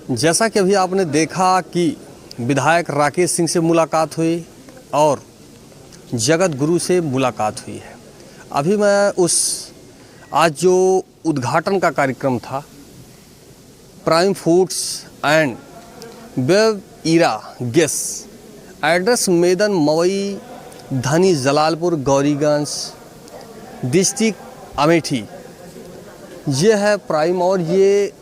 जैसा कि अभी आपने देखा कि विधायक राकेश सिंह से मुलाकात हुई और जगत गुरु से मुलाकात हुई है। अभी मैं आज जो उद्घाटन का कार्यक्रम था प्राइम फूड्स एंड वेब इरा गेस एड्रेस मैदान मवई धनी जलालपुर गौरीगंज डिस्ट्रिक्ट अमेठी, ये है प्राइम और ये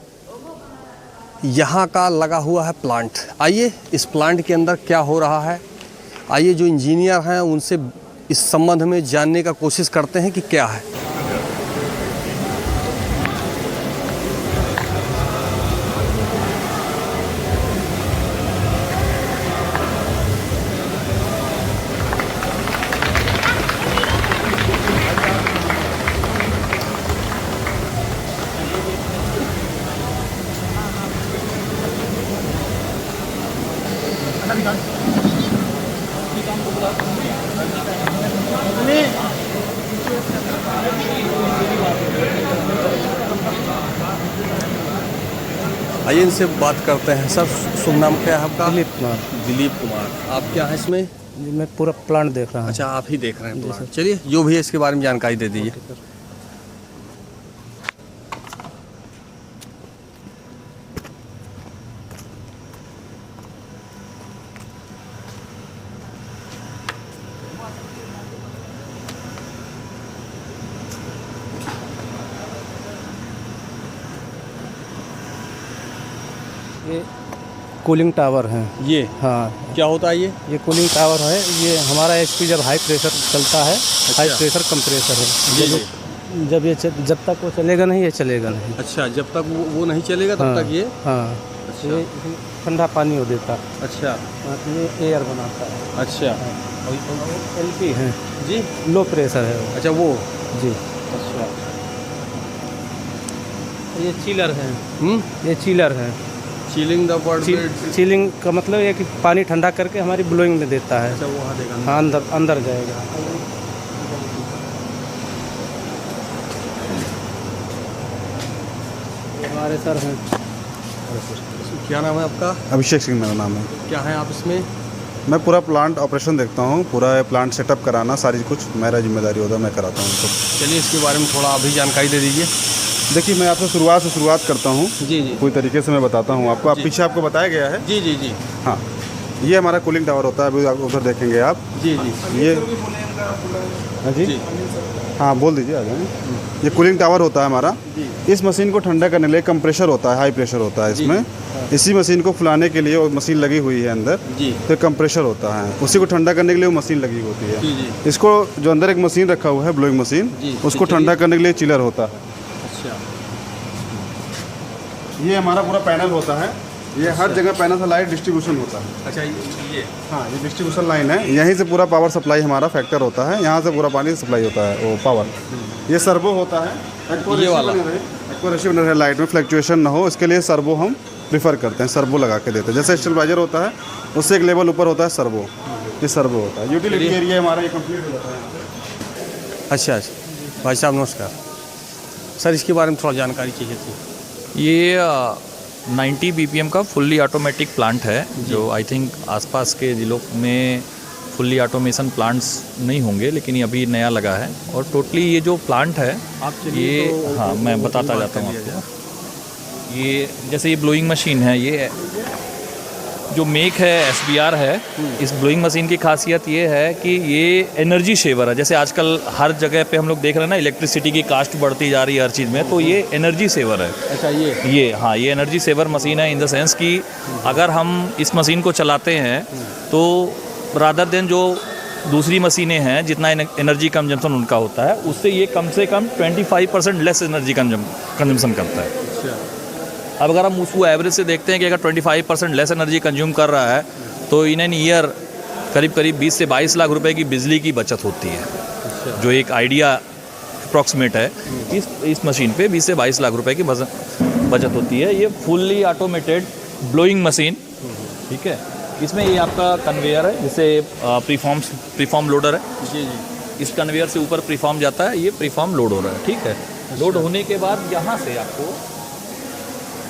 यहाँ का लगा हुआ है प्लांट। आइए इस प्लांट के अंदर क्या हो रहा है, आइए जो इंजीनियर हैं उनसे इस संबंध में जानने का कोशिश करते हैं कि क्या है। आइए इनसे बात करते हैं। सर शुभ नाम क्या है आपका? दिलीप कुमार। दिलीप कुमार, आप क्या हैं इसमें? मैं पूरा प्लांट देख रहा हूँ। अच्छा, आप ही देख रहे हैं प्लांट। चलिए जो भी है इसके बारे में जानकारी दे दीजिए। ये कूलिंग टावर है। ये हाँ, क्या होता है? ये कूलिंग टावर है। ये हमारा एचपी जब हाई प्रेशर चलता है, हाई प्रेशर कंप्रेसर है। जब ये जब तक वो चलेगा नहीं, ये चलेगा नहीं। अच्छा, जब तक वो नहीं चलेगा तब तक ये अच्छा। ये ठंडा पानी हो देता। अच्छा, ये एयर बनाता है। अच्छा, एलपी है जी, लो प्रेशर है वो। अच्छा वो जी। अच्छा, ये चिलर है। ये चिलर है। Chilling the word. चिलिंग का मतलब ये कि पानी ठंडा करके हमारी ब्लोइंग में देता है। अच्छा, वो वहाँ देगा। हाँ, अंदर जाएगा। हमारे सर हैं। क्या नाम है आपका? अभिषेक सिंह मेरा नाम है। क्या है आप इसमें? मैं पूरा प्लांट ऑपरेशन देखता हूँ, पूरा प्लांट सेटअप कराना सारी कुछ मेरा जिम्मेदारी होता है, मैं कराता हूँ उनको। चलिए इसके बारे में थोड़ा अभी जानकारी दे दीजिए। देखिए, मैं आपसे शुरुआत करता हूँ। जी जी, पूरी तरीके से मैं बताता हूँ आपको। आप पीछे आपको बताया गया है। जी जी जी, हाँ, ये हमारा कूलिंग टावर होता है। अभी आप उधर देखेंगे आप। जी जी, ये हाँ जी, हाँ बोल दीजिए, आ जाएँ। ये कूलिंग टावर होता है हमारा। इस मशीन को ठंडा करने के लिए कंप्रेशर होता है, हाई प्रेशर होता है इसमें। इसी मशीन को फुलाने के लिए वो मशीन लगी हुई है अंदर, तो कंप्रेशर होता है। उसी को ठंडा करने के लिए वो मशीन लगी होती है। इसको जो अंदर एक मशीन रखा हुआ है, ब्लोइंग मशीन, उसको ठंडा करने के लिए चिलर होता है। अच्छा, ये हमारा पूरा पैनल होता है। ये हर जगह पैनल से लाइट डिस्ट्रीब्यूशन होता है। अच्छा, ये हाँ, ये डिस्ट्रीब्यूशन लाइन है। यहीं से पूरा पावर सप्लाई हमारा फैक्टर होता है। यहाँ से पूरा पानी सप्लाई होता है, वो पावर। ये सर्वो होता है। ये वाला एक्यूरेसी बने रहे, लाइट में फ्लक्चुएशन ना हो, इसके लिए सर्वो हम प्रीफर करते हैं। सर्वो लगा के देते हैं। जैसे स्टेबलाइजर होता है, उससे एक लेवल ऊपर होता है सर्वो। ये सर्वो होता है। यूटिलिटी एरिया हमारा ये कंप्लीट हो जाता है। अच्छा, भाई साहब नमस्कार। सर इसके बारे में थोड़ा जानकारी चाहिए थी। ये 90 BPM का फुल्ली ऑटोमेटिक प्लांट है, जो आई थिंक आसपास के ज़िलों में फुल्ली ऑटोमेशन प्लांट्स नहीं होंगे, लेकिन ये अभी नया लगा है। और टोटली ये जो प्लांट है ये, हाँ मैं बताता जाता हूँ आपको। ये जैसे ये ब्लोइंग मशीन है, ये जो मेक है SBR है। इस ब्लोइंग मशीन की खासियत ये है कि ये एनर्जी सेवर है। जैसे आजकल हर जगह पे हम लोग देख रहे हैं ना, इलेक्ट्रिसिटी की कास्ट बढ़ती जा रही है हर चीज़ में, तो ये एनर्जी सेवर है। अच्छा, हाँ, ये एनर्जी सेवर मशीन है, इन द सेंस कि अगर हम इस मशीन को चलाते हैं तो रादर देन जो दूसरी मशीनें हैं जितना एनर्जी कंजम्पशन उनका होता है, उससे ये कम से कम 25% लेस एनर्जी कंजम्पशन करता है। अब अगर हम उसको एवरेज से देखते हैं कि अगर 25% लेस एनर्जी कंज्यूम कर रहा है, तो इन एन ईयर करीब 20 से 22 लाख रुपए की बिजली की बचत होती है। जो एक आइडिया अप्रॉक्सीमेट है, इस मशीन पे 20 से 22 लाख रुपए की बचत होती है। ये फुल्ली ऑटोमेटेड ब्लोइंग मशीन, ठीक है। इसमें ये आपका कन्वेयर है, जिसे प्रीफॉर्म लोडर है। जी जी, इस कन्वेयर से ऊपर प्रीफॉर्म जाता है, ये प्रीफॉर्म लोड हो रहा है, ठीक है। लोड होने के बाद यहाँ से आपको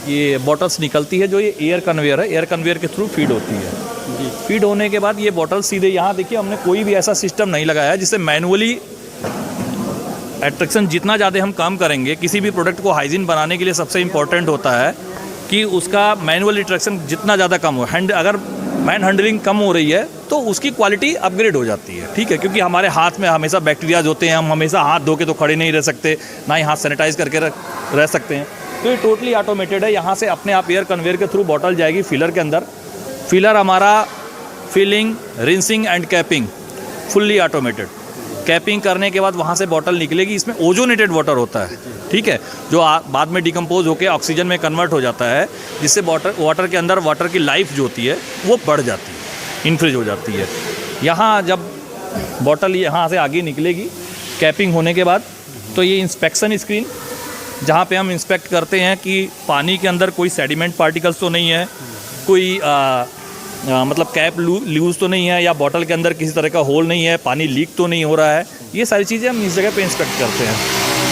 ये बॉटल्स निकलती है, जो ये एयर कन्वेयर है, एयर कन्वेयर के थ्रू फीड होती है। फीड होने के बाद ये बॉटल सीधे यहाँ देखिए, हमने कोई भी ऐसा सिस्टम नहीं लगाया है जिससे मैनुअली एट्रैक्शन जितना ज़्यादा हम काम करेंगे, किसी भी प्रोडक्ट को हाइजीन बनाने के लिए सबसे इम्पॉर्टेंट होता है कि उसका मैनुअल इंट्रैक्शन जितना ज़्यादा कम हो, अगर मैन हैंडलिंग कम हो रही है तो उसकी क्वालिटी अपग्रेड हो जाती है, ठीक है। क्योंकि हमारे हाथ में हमेशा बैक्टीरियाज होते हैं, हम हमेशा हाथ धो के तो खड़े नहीं रह सकते, ना ही हाथ सैनिटाइज करके रह सकते हैं। तो ये टोटली ऑटोमेटेड है। यहाँ से अपने आप एयर कन्वेयर के थ्रू बॉटल जाएगी फिलर के अंदर। फिलर हमारा filling, rinsing and capping fully automated. Capping करने के बाद वहाँ से बॉटल निकलेगी। इसमें ओजोनेटेड वाटर होता है, ठीक है, जो बाद में डिकम्पोज होकर ऑक्सीजन में कन्वर्ट हो जाता है, जिससे वाटर के अंदर वाटर की लाइफ जो होती है वो बढ़ जाती है, इनफ्रीज हो जाती है। यहाँ जब बॉटल यहाँ से आगे निकलेगी कैपिंग होने के बाद, तो ये इंस्पेक्शन स्क्रीन, जहाँ पे हम इंस्पेक्ट करते हैं कि पानी के अंदर कोई सेडिमेंट पार्टिकल्स तो नहीं है, कोई मतलब कैप लूज तो नहीं है, या बॉटल के अंदर किसी तरह का होल नहीं है, पानी लीक तो नहीं हो रहा है। ये सारी चीज़ें हम इस जगह पे इंस्पेक्ट करते हैं।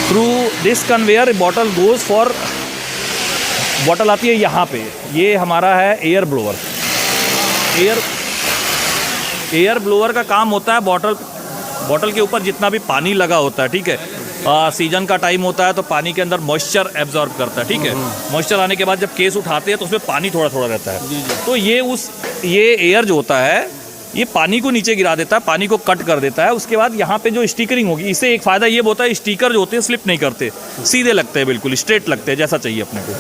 Through this conveyor bottle goes for, bottle आती है यहाँ पे, ये हमारा है एयर ब्लोअर। एयर ब्लोअर का काम होता है बॉटल के ऊपर जितना भी पानी लगा होता है, ठीक है, सीजन का टाइम होता है तो पानी के अंदर मॉइस्चर एब्जॉर्ब करता है, ठीक है। मॉइस्चर आने के बाद जब केस उठाते हैं तो उसमें पानी थोड़ा थोड़ा रहता है, तो ये एयर जो होता है ये पानी को नीचे गिरा देता है, पानी को कट कर देता है। उसके बाद यहाँ पे जो स्टिकरिंग होगी, इससे एक फ़ायदा ये होता है, स्टिकर जो होते हैं स्लिप नहीं करते, सीधे लगते हैं, बिल्कुल स्ट्रेट लगते हैं जैसा चाहिए अपने को,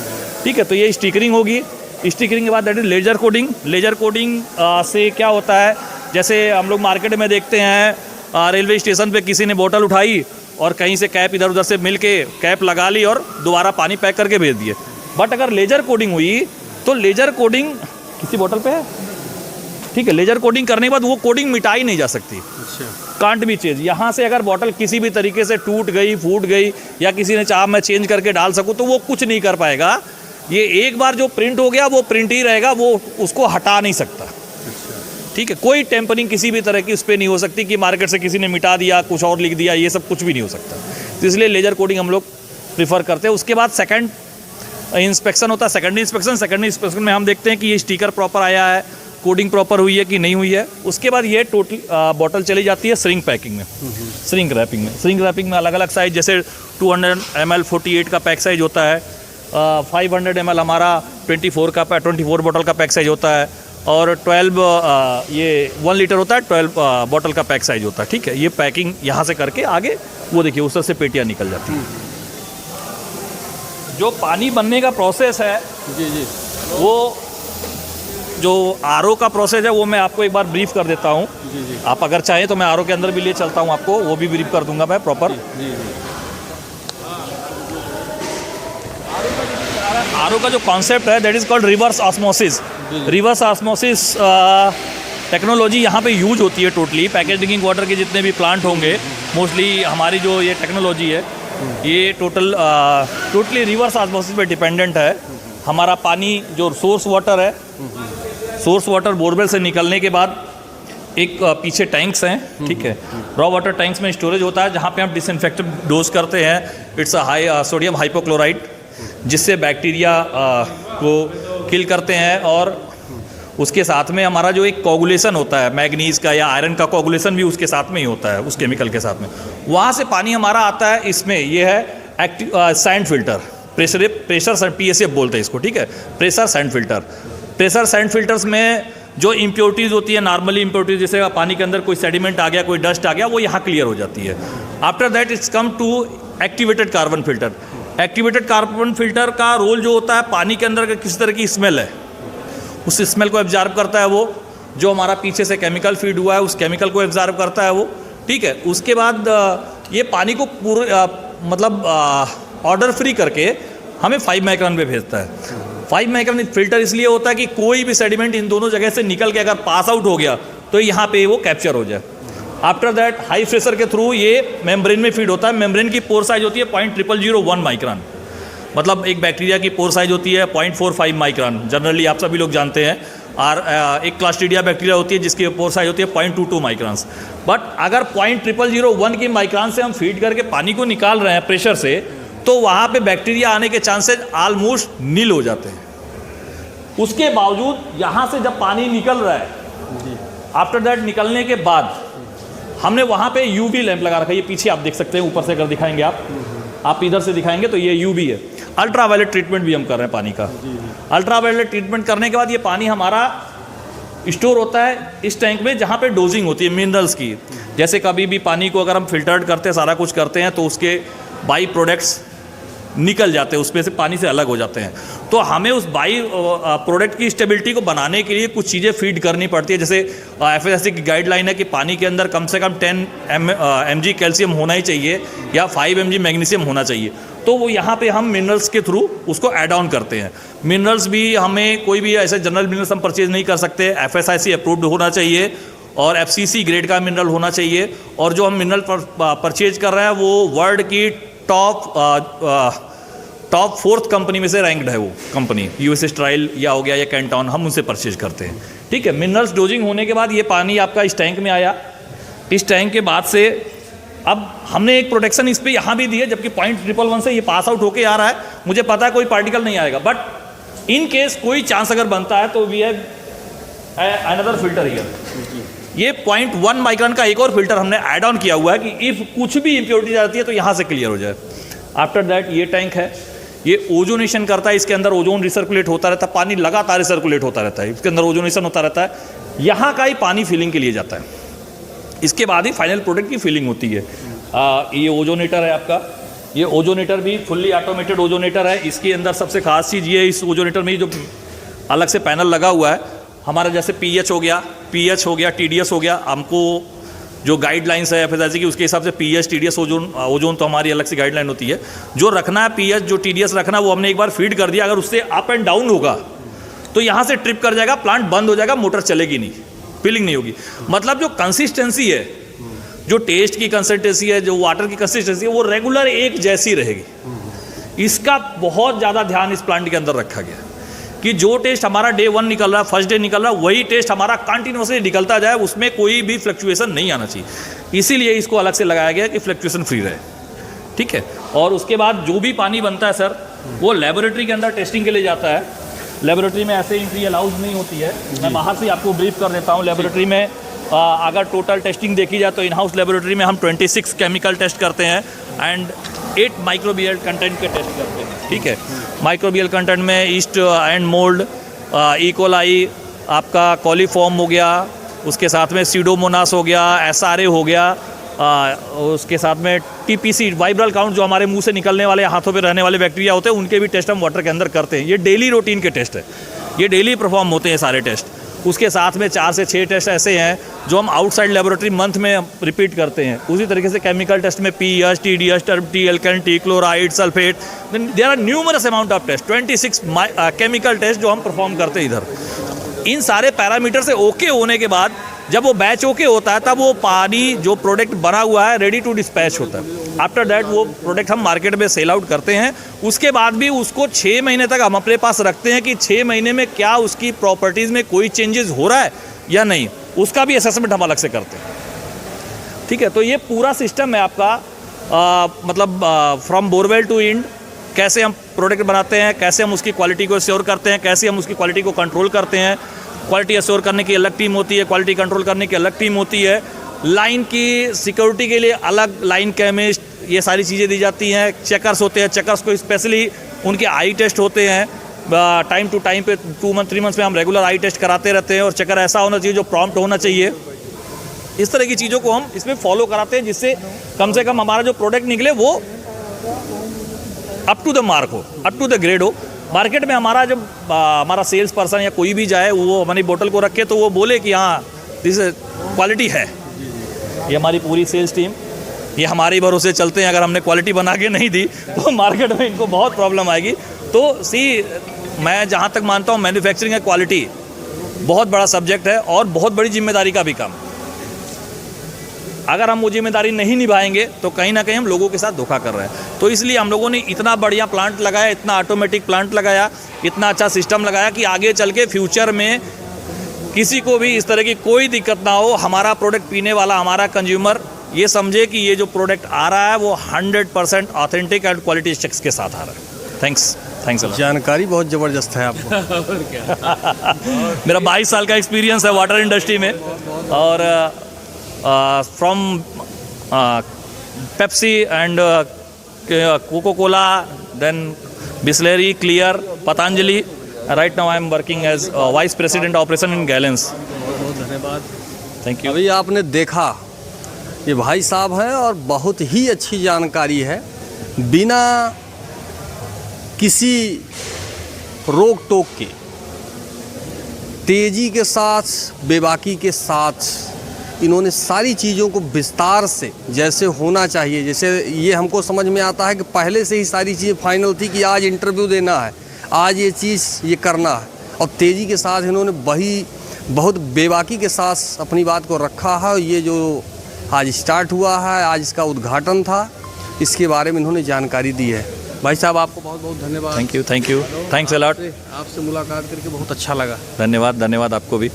ठीक है। तो ये स्टिकरिंग होगी। स्टिकरिंग के बाद that is laser coding. Laser coding से क्या होता है, जैसे हम लोग मार्केट में देखते हैं रेलवे स्टेशन पे किसी ने बोतल उठाई और कहीं से कैप इधर उधर से मिल के कैप लगा ली और दोबारा पानी पैक करके भेज दिए। बट अगर लेजर कोडिंग हुई तो लेजर कोडिंग किसी बोतल पे है, ठीक है, लेजर कोडिंग करने के बाद वो कोडिंग मिटाई नहीं जा सकती, कांट बी चेंज। यहाँ से अगर बोतल किसी भी तरीके से टूट गई, फूट गई, या किसी ने चाहा मैं चेंज करके डाल सकूँ, तो वो कुछ नहीं कर पाएगा। ये एक बार जो प्रिंट हो गया वो प्रिंट ही रहेगा, वो उसको हटा नहीं सकता, ठीक है। कोई टेम्परिंग किसी भी तरह की उस पर नहीं हो सकती कि मार्केट से किसी ने मिटा दिया, कुछ और लिख दिया, ये सब कुछ भी नहीं हो सकता। तो इसलिए लेजर कोडिंग हम लोग प्रीफर करते हैं। उसके बाद सेकंड इंस्पेक्शन होता है, सेकेंडरी इंस्पेक्शन में हम देखते हैं कि ये स्टिकर प्रॉपर आया है, कोडिंग प्रॉपर हुई है कि नहीं हुई है। उसके बाद ये टोटल बॉटल चली जाती है श्रिंक पैकिंग में, श्रिंक रैपिंग में अलग अलग साइज, जैसे 200 ml 48 का पैक साइज होता है, 500 ml हमारा 24 बॉटल का पैक साइज होता है, और 12 ये 1 लीटर होता है, 12 बॉटल का पैक साइज होता है, ठीक है। ये पैकिंग यहाँ से करके आगे वो देखिए उस तरह से पेटियाँ निकल जाती हैं। जो पानी बनने का प्रोसेस है जी, वो जो आरओ का प्रोसेस है वो मैं आपको एक बार ब्रीफ कर देता हूँ। आप अगर चाहें तो मैं आरओ के अंदर भी ले चलता हूँ, आपको वो भी ब्रीफ कर दूंगा मैं प्रॉपर। आरओ का जो कॉन्सेप्ट है that is called reverse osmosis. Reverse osmosis technology यहाँ पे यूज होती है टोटली। पैकेज ड्रिंकिंग वाटर के जितने भी प्लांट होंगे, मोस्टली हमारी जो ये टेक्नोलॉजी है ये टोटली रिवर्स ऑस्मोसिस पे डिपेंडेंट है। हमारा पानी जो सोर्स वाटर है, सोर्स वाटर बोरवेल से निकलने के बाद एक पीछे टैंक्स हैं, ठीक है, रॉ वाटर टैंक्स में स्टोरेज होता है, जहाँ पे हम डिसइंफेक्टेंट डोज करते हैं। It's a high sodium hypochlorite, जिससे बैक्टीरिया को किल करते हैं। और उसके साथ में हमारा जो एक कोगुलेशन होता है मैग्नीज का या आयरन का कोगुलेशन भी उसके साथ में ही होता है, उस केमिकल के साथ में। वहाँ से पानी हमारा आता है, इसमें ये है active sand filter, pressure PSF बोलते हैं इसको, ठीक है, pressure sand filter. Pressure sand filters में जो इम्प्योरिटीज़ होती है, नॉर्मली इम्प्योरिटीज, जैसे पानी के अंदर कोई सेडिमेंट आ गया, कोई डस्ट आ गया, वो यहाँ क्लियर हो जाती है। After that it's come to activated carbon filter. Activated carbon filter का रोल जो होता है, पानी के अंदर किस तरह की स्मेल है उस स्मेल को एब्जॉर्ब करता है, वो जो हमारा पीछे से केमिकल फीड हुआ है उस केमिकल को एब्जॉर्ब करता है वो, ठीक है। उसके बाद ये पानी को पूरे मतलब ऑर्डर फ्री करके हमें 5 माइक्रॉन पे भेजता है। 5 माइक्रॉन फिल्टर इसलिए होता है कि कोई भी सेडिमेंट इन दोनों जगह से निकल के अगर पास आउट हो गया तो यहाँ पे वो कैप्चर हो जाए। आफ्टर दैट हाई प्रेशर के थ्रू ये मेम्ब्रेन में फीड होता है। मेम्ब्रेन की पोर साइज होती है 0.0001 माइक्रॉन, मतलब एक बैक्टीरिया की पोर साइज होती है 0.45 माइक्रॉन, जनरली आप सभी लोग जानते हैं। और एक क्लास्ट्रीडिया बैक्टीरिया होती है जिसकी पोर साइज होती है 0.22 माइक्रॉन्स। बट अगर 0.0001 की माइक्रॉन से हम फीड करके पानी को निकाल रहे हैं प्रेशर से, तो वहाँ पे बैक्टीरिया आने के चांसेस ऑलमोस्ट नील हो जाते हैं। उसके बावजूद यहाँ से जब पानी निकल रहा है, आफ्टर दैट निकलने के बाद हमने वहाँ पे यूवी लैंप लगा रखा है। ये पीछे आप देख सकते हैं, ऊपर से अगर दिखाएंगे आप इधर से दिखाएंगे तो ये यूवी है। अल्ट्रा वायलेट ट्रीटमेंट भी हम कर रहे हैं पानी का। अल्ट्रा वायलेट ट्रीटमेंट करने के बाद ये पानी हमारा स्टोर होता है इस टैंक में, जहाँ पे डोजिंग होती है मिनरल्स की। जैसे कभी भी पानी को अगर हम फिल्टर्ड करते हैं, सारा कुछ करते हैं, तो उसके बाई प्रोडक्ट्स निकल जाते हैं, उसमें से पानी से अलग हो जाते हैं। तो हमें उस बाई प्रोडक्ट की स्टेबिलिटी को बनाने के लिए कुछ चीज़ें फीड करनी पड़ती है। जैसे एफएसएससी की गाइडलाइन है कि पानी के अंदर कम से कम 10 mg कैल्शियम होना ही चाहिए या 5 mg मैग्नीशियम होना चाहिए। तो वो यहाँ पे हम मिनरल्स के थ्रू उसको ऐड ऑन करते हैं। मिनरल्स भी हमें कोई भी ऐसे जनरल मिनरल्स हम परचेज नहीं कर सकते, एफएसआईसी अप्रूव्ड होना चाहिए और एफसीसी ग्रेड का मिनरल होना चाहिए। और जो हम मिनरल परचेज कर रहे हैं वो वर्ल्ड की टॉप 4th कंपनी में से रैंक्ड है। वो कंपनी यूएस स्ट्राइल या हो गया या कैंटॉन, हम उनसे परचेज करते हैं। ठीक है, मिनरल्स डोजिंग होने के बाद ये पानी आपका इस टैंक में आया। इस टैंक के बाद से अब हमने एक प्रोटेक्शन इस पर यहाँ भी दी है, जबकि 0.111 से ये पास आउट होके आ रहा है। मुझे पता है कोई पार्टिकल नहीं आएगा, बट इन केस कोई चांस अगर बनता है तो we have another filter here. ये 0.1 माइक्रॉन का एक और फिल्टर हमने ऐड ऑन किया हुआ है कि इफ कुछ भी इंप्योरिटी आती है तो यहाँ से क्लियर हो जाए। आफ्टर दैट ये टैंक है, ये ओजोनेशन करता है। इसके अंदर ओजोन रिसर्कुलेट होता रहता है, पानी लगातार रिसर्कुलेट होता रहता है, इसके अंदर ओजोनेशन होता रहता है। यहाँ का ही पानी फिलिंग के लिए जाता है, इसके बाद ही फाइनल प्रोडक्ट की फिलिंग होती है। ये ओजोनेटर है आपका, ये ओजोनेटर भी फुल्ली ऑटोमेटेड ओजोनेटर है। इसके अंदर सबसे खास चीज़ ये, इस ओजोनेटर में जो अलग से पैनल लगा हुआ है हमारा, जैसे पीएच हो गया, टीडीएस हो गया, हमको जो गाइडलाइंस है एफएसआईसी की उसके हिसाब से पीएच, टीडीएस, ओजोन तो हमारी अलग से गाइडलाइन होती है। जो रखना है पीएच, जो टीडीएस रखना है वो हमने एक बार फीड कर दिया। अगर उससे अप एंड डाउन होगा तो यहाँ से ट्रिप कर जाएगा, प्लांट बंद हो जाएगा, मोटर चलेगी नहीं, फिलिंग नहीं होगी। मतलब जो कंसिस्टेंसी है, जो टेस्ट की कंसिस्टेंसी है, जो वाटर की कंसिस्टेंसी है, वो रेगुलर एक जैसी रहेगी। इसका बहुत ज़्यादा ध्यान इस प्लांट के अंदर रखा गया कि जो टेस्ट हमारा डे 1 निकल रहा है, फर्स्ट डे निकल रहा है, वही टेस्ट हमारा कंटिन्यूसली निकलता जाए, उसमें कोई भी फ्लक्चुएशन नहीं आना चाहिए। इसीलिए इसको अलग से लगाया गया कि फ्लक्चुएशन फ्री रहे। ठीक है, और उसके बाद जो भी पानी बनता है सर, वो लेबोरेटरी के अंदर टेस्टिंग के लिए जाता है। लेबोरेटरी में ऐसे एंट्री अलाउड नहीं होती है। मैं बाहर से आपको ब्रीफ कर देता हूँ। लेबोरेटरी में अगर टोटल टेस्टिंग देखी जाए तो इन हाउस लेबोरेटरी में हम 26 केमिकल टेस्ट करते हैं एंड 8 माइक्रोबियल कंटेंट के टेस्ट करते हैं। ठीक है, माइक्रोबियल कंटेंट में ईस्ट एंड मोल्ड, इकोलाई, आपका कॉलीफॉर्म हो गया, उसके साथ में सीडोमोनास हो गया, एसआरए हो गया, उसके साथ में टीपीसी, वाइब्रल काउंट, जो हमारे मुंह से निकलने वाले, हाथों पे रहने वाले बैक्टीरिया होते हैं, उनके भी टेस्ट हम वाटर के अंदर करते हैं। ये डेली रूटीन के टेस्ट है, ये डेली परफॉर्म होते हैं सारे टेस्ट। उसके साथ में 4 से 6 टेस्ट ऐसे हैं जो हम आउटसाइड लेबोरेटरी मंथ में रिपीट करते हैं। उसी तरीके से केमिकल टेस्ट में पीएच, टीडीएस, टर्पटी, एल्काइन, T, chloride, sulphate, there are numerous amount of test, 26 chemical test जो हम परफॉर्म करते हैं इधर। इन सारे पैरामीटर से ओके होने के बाद जब वो बैच ओके होता है तब वो पानी जो प्रोडक्ट बना हुआ है रेडी टू डिस्पैच होता है। आफ्टर दैट वो प्रोडक्ट हम मार्केट में सेल आउट करते हैं। उसके बाद भी उसको 6 महीने तक हम अपने पास रखते हैं कि 6 महीने में क्या उसकी प्रॉपर्टीज़ में कोई चेंजेस हो रहा है या नहीं, उसका भी असेसमेंट हम अलग से करते हैं। ठीक है, तो ये पूरा सिस्टम है आपका, मतलब फ्रॉम बोरवेल टू इंड, कैसे हम प्रोडक्ट बनाते हैं, कैसे हम उसकी क्वालिटी को श्योर करते हैं, कैसे हम उसकी क्वालिटी को कंट्रोल करते हैं। क्वालिटी एश्योर करने की अलग टीम होती है, क्वालिटी कंट्रोल करने की अलग टीम होती है, लाइन की सिक्योरिटी के लिए अलग लाइन केमिस्ट, ये सारी चीज़ें दी जाती हैं। चेकर्स होते हैं, चेकर्स को स्पेशली उनके आई टेस्ट होते हैं, टाइम टू टाइम पे 2 मंथ 3 मंथ्स में हम रेगुलर आई टेस्ट कराते रहते हैं। और चेकर ऐसा होना चाहिए जो प्रॉम्प्ट होना चाहिए। इस तरह की चीज़ों को हम इसमें फॉलो कराते हैं जिससे कम से कम हमारा जो प्रोडक्ट निकले वो अप टू द मार्क हो, अप टू द ग्रेड हो। मार्केट में हमारा जब हमारा सेल्स पर्सन या कोई भी जाए वो हमारी बोतल को रखे तो वो बोले कि हाँ दिस क्वालिटी है। ये हमारी पूरी सेल्स टीम, ये हमारे भरोसे चलते हैं। अगर हमने क्वालिटी बना के नहीं दी तो मार्केट में इनको बहुत प्रॉब्लम आएगी। तो मैं जहाँ तक मानता हूँ मैन्युफैक्चरिंग है, क्वालिटी बहुत बड़ा सब्जेक्ट है और बहुत बड़ी जिम्मेदारी का भी काम। अगर हम वो जिम्मेदारी नहीं निभाएंगे तो कहीं ना कहीं हम लोगों के साथ धोखा कर रहे हैं। तो इसलिए हम लोगों ने इतना बढ़िया प्लांट लगाया, इतना ऑटोमेटिक प्लांट लगाया, इतना अच्छा सिस्टम लगाया कि आगे चल के फ्यूचर में किसी को भी इस तरह की कोई दिक्कत ना हो। हमारा प्रोडक्ट पीने वाला हमारा कंज्यूमर ये समझे कि ये जो प्रोडक्ट आ रहा है वो 100% ऑथेंटिक एंड क्वालिटी चेक्स के साथ आ रहा है। थैंक्स अ जानकारी बहुत ज़बरदस्त है आपको। मेरा 22 साल का एक्सपीरियंस है वाटर इंडस्ट्री में, और from Pepsi and Coca Cola, then Bisleri, Clear, Patanjali. Right now I am working as vice president operation in गैलेंस। बहुत धन्यवाद। Thank you. अभी आपने देखा ये भाई साहब हैं और बहुत ही अच्छी जानकारी है, बिना किसी रोक टोक के, तेज़ी के साथ, बेबाकी के साथ इन्होंने सारी चीज़ों को विस्तार से जैसे होना चाहिए, जैसे ये हमको समझ में आता है कि पहले से ही सारी चीज़ें फाइनल थी कि आज इंटरव्यू देना है, आज ये चीज़ ये करना है, और तेज़ी के साथ इन्होंने वही बहुत बेबाकी के साथ अपनी बात को रखा है। ये जो आज स्टार्ट हुआ है, आज इसका उद्घाटन था, इसके बारे में इन्होंने जानकारी दी है। भाई साहब आपको बहुत बहुत धन्यवाद। Thank you thanks a lot. आपसे मुलाकात करके बहुत अच्छा लगा। धन्यवाद आपको भी।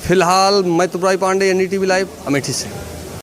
फिलहाल मैं तुराई पांडे, NDTV लाइव, अमेठी से।